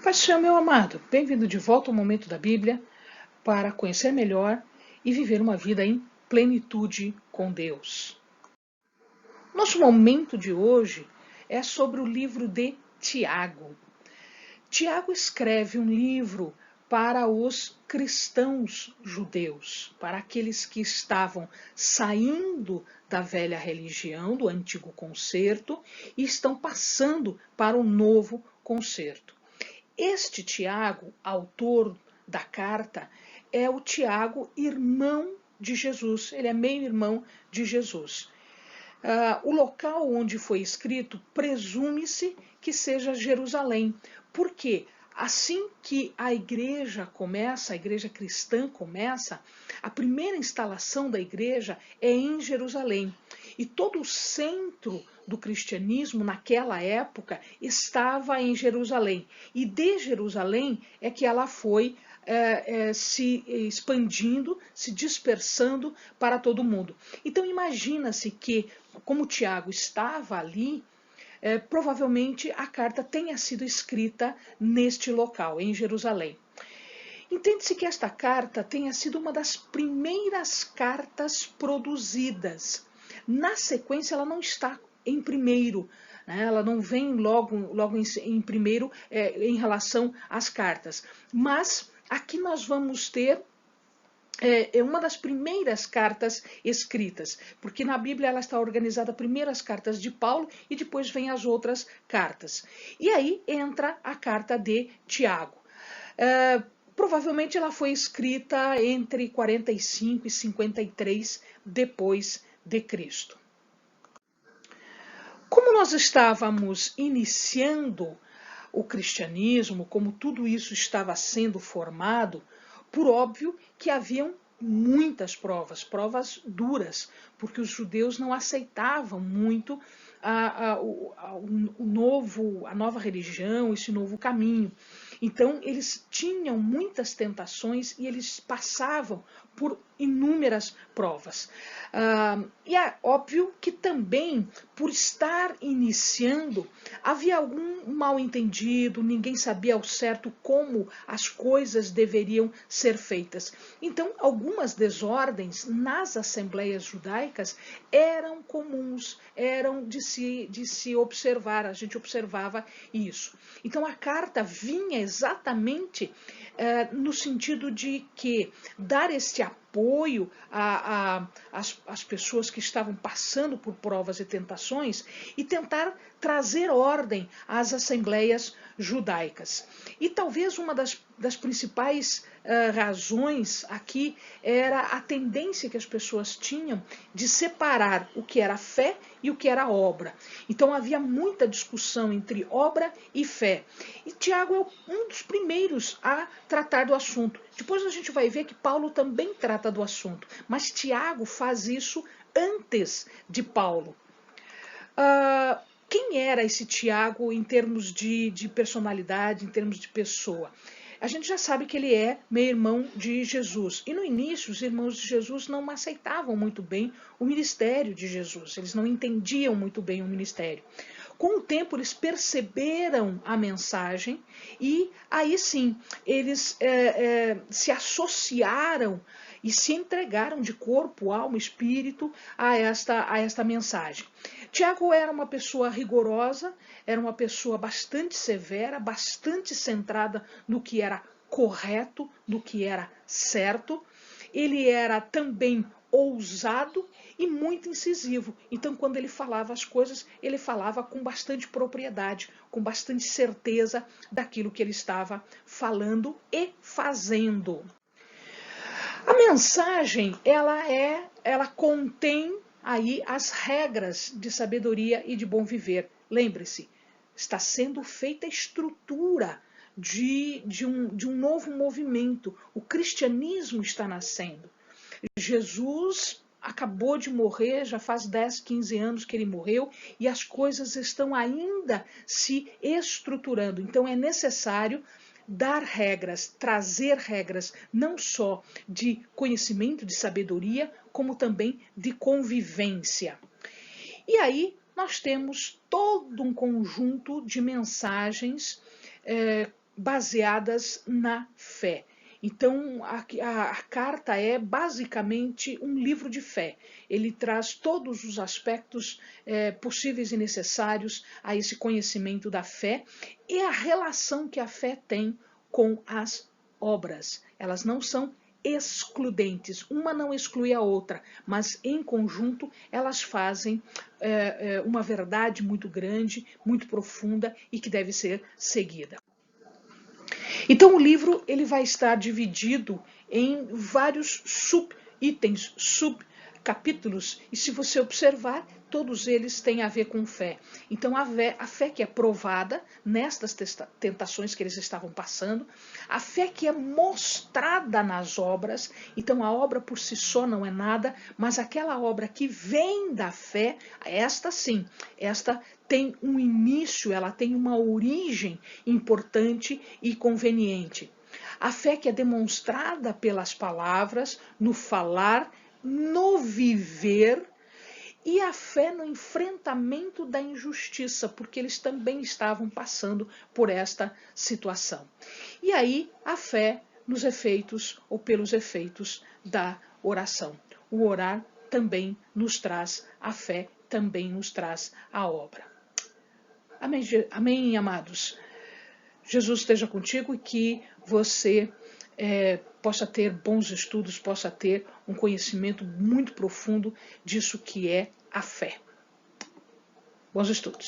Paixão, meu amado, bem-vindo de volta ao Momento da Bíblia para conhecer melhor e viver uma vida em plenitude com Deus. Nosso momento de hoje é sobre o livro de Tiago. Tiago escreve um livro para os cristãos judeus, para aqueles que estavam saindo da velha religião, do antigo concerto, e estão passando para o novo concerto. Este Tiago, autor da carta, é o Tiago, irmão de Jesus. Ele é meio-irmão de Jesus. O local onde foi escrito presume-se que seja Jerusalém. Por quê? Assim que a igreja começa, a igreja cristã começa, a primeira instalação da igreja é em Jerusalém. E todo o centro do cristianismo naquela época estava em Jerusalém. E de Jerusalém é que ela foi se expandindo, se dispersando para todo mundo. Então imagina-se que, como Tiago estava ali, provavelmente a carta tenha sido escrita neste local, em Jerusalém. Entende-se que esta carta tenha sido uma das primeiras cartas produzidas. Na sequência, ela não está em primeiro, né? Ela não vem logo em primeiro em relação às cartas. Mas aqui nós vamos ter uma das primeiras cartas escritas, porque na Bíblia ela está organizada primeiro as cartas de Paulo e depois vem as outras cartas. E aí entra a carta de Tiago. Provavelmente ela foi escrita entre 45 e 53 depois de Cristo. Como nós estávamos iniciando o cristianismo, como tudo isso estava sendo formado, por óbvio que haviam muitas provas duras, porque os judeus não aceitavam muito a nova religião, esse novo caminho. Então, eles tinham muitas tentações e eles passavam por inúmeras provas. E é óbvio que também, por estar iniciando, havia algum mal-entendido, ninguém sabia ao certo como as coisas deveriam ser feitas. Então, algumas desordens nas assembleias judaicas eram comuns, eram de se observar, a gente observava isso. Então, a carta vinha exatamente no sentido de que dar este apoio às pessoas que estavam passando por provas e tentações e tentar trazer ordem às assembleias judaicas. E talvez uma das principais razões aqui era a tendência que as pessoas tinham de separar o que era fé e o que era obra. Então havia muita discussão entre obra e fé. E Tiago é um dos primeiros a tratar do assunto. Depois a gente vai ver que Paulo também trata do assunto, mas Tiago faz isso antes de Paulo. Quem era esse Tiago em termos de personalidade, em termos de pessoa? A gente já sabe que ele é meio-irmão de Jesus. E no início, os irmãos de Jesus não aceitavam muito bem o ministério de Jesus. Eles não entendiam muito bem o ministério. Com o tempo, eles perceberam a mensagem e aí sim, eles se associaram e se entregaram de corpo, alma, espírito a esta mensagem. Tiago era uma pessoa rigorosa, era uma pessoa bastante severa, bastante centrada no que era correto, no que era certo. Ele era também ousado e muito incisivo. Então, quando ele falava as coisas, ele falava com bastante propriedade, com bastante certeza daquilo que ele estava falando e fazendo. A mensagem, ela contém aí as regras de sabedoria e de bom viver. Lembre-se, está sendo feita a estrutura de um novo movimento. O cristianismo está nascendo. Jesus acabou de morrer, já faz 10, 15 anos que ele morreu, e as coisas estão ainda se estruturando. Então é necessário dar regras, trazer regras, não só de conhecimento, de sabedoria, como também de convivência. E aí nós temos todo um conjunto de mensagens baseadas na fé. Então, a carta é basicamente um livro de fé. Ele traz todos os aspectos possíveis e necessários a esse conhecimento da fé e a relação que a fé tem com as obras. Elas não são excludentes, uma não exclui a outra, mas em conjunto elas fazem uma verdade muito grande, muito profunda e que deve ser seguida. Então o livro ele vai estar dividido em vários subitens, subcapítulos, e se você observar, todos eles têm a ver com fé. Então a fé que é provada nestas tentações que eles estavam passando, a fé que é mostrada nas obras. Então a obra por si só não é nada, mas aquela obra que vem da fé, esta sim, esta tem um início, ela tem uma origem importante e conveniente. A fé que é demonstrada pelas palavras, no falar, no viver, e a fé no enfrentamento da injustiça, porque eles também estavam passando por esta situação. E aí a fé nos efeitos ou pelos efeitos da oração. O orar também nos traz a fé, também nos traz a obra. Amém, amém, amados. Jesus esteja contigo e que você possa ter bons estudos, possa ter um conhecimento muito profundo disso que é a fé. Bons estudos.